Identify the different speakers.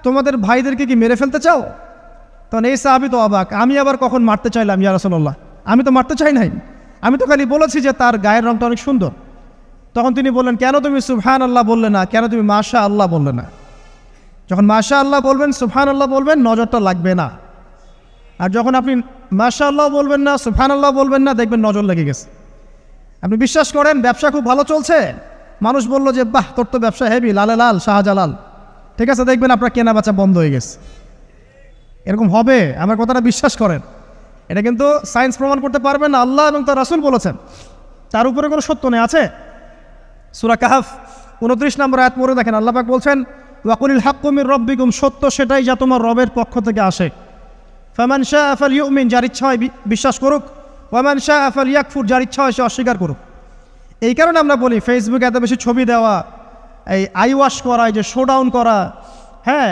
Speaker 1: তোমাদের ভাইদেরকে কি মেরে ফেলতে চাও? তখন এই সাহাবী তো অবাক, আমি আবার কখন মারতে চাইলাম ইয়া রাসূলুল্লাহ? আমি তো মারতে চাই নাই, আমি তো খালি বলেছি যে তার গায়ের রংটা অনেক সুন্দর। তখন তিনি বললেন, কেন তুমি সুবহানাল্লাহ বললে না, কেন তুমি মাশাআল্লাহ বললে না? যখন মাশাআল্লাহ বলবেন, সুবহানাল্লাহ বলবেন, নজরটা লাগবে না। আর যখন আপনি মাশাআল্লাহ বলবেন না, সুবহানাল্লাহ বলবেন না, দেখবেন নজর লেগে গেছে। আপনি বিশ্বাস করেন ব্যবসা খুব ভালো চলছে, মানুষ বলল যে বাহ তোর তো ব্যবসা হেভি, লালে লাল শাহজালাল, ঠিক আছে, দেখবেন আপনার কেনা বেচা বন্ধ হয়ে গেছে। এরকম হবে, আমার কথাটা বিশ্বাস করেন। এটা কিন্তু সায়েন্স প্রমাণ করতে পারবেন না, আল্লাহ এবং তার রাসূল বলেছেন, তার উপরে কোনো সত্য নেই। আছে সূরা কাহফ 29 নম্বর আয়াত পড়ে দেখেন, আল্লাহ পাক বলছেন, ওয়াকুলিল হাক্কু মির রাব্বিকুম, সত্য সেটাই যা তোমার রবের পক্ষ থেকে আসে। ফামান শাআ ফালইউমিন, যার ইচ্ছা হয় বিশ্বাস করুক, ওয়ামান শাআ ফালইয়াকফুর, যার ইচ্ছা হয় সে অস্বীকার করুক। এই কারণে আমরা বলি ফেসবুকে এত বেশি ছবি দেওয়া, এই আই ওয়াশ করা, এই যে শোডাউন করা, হ্যাঁ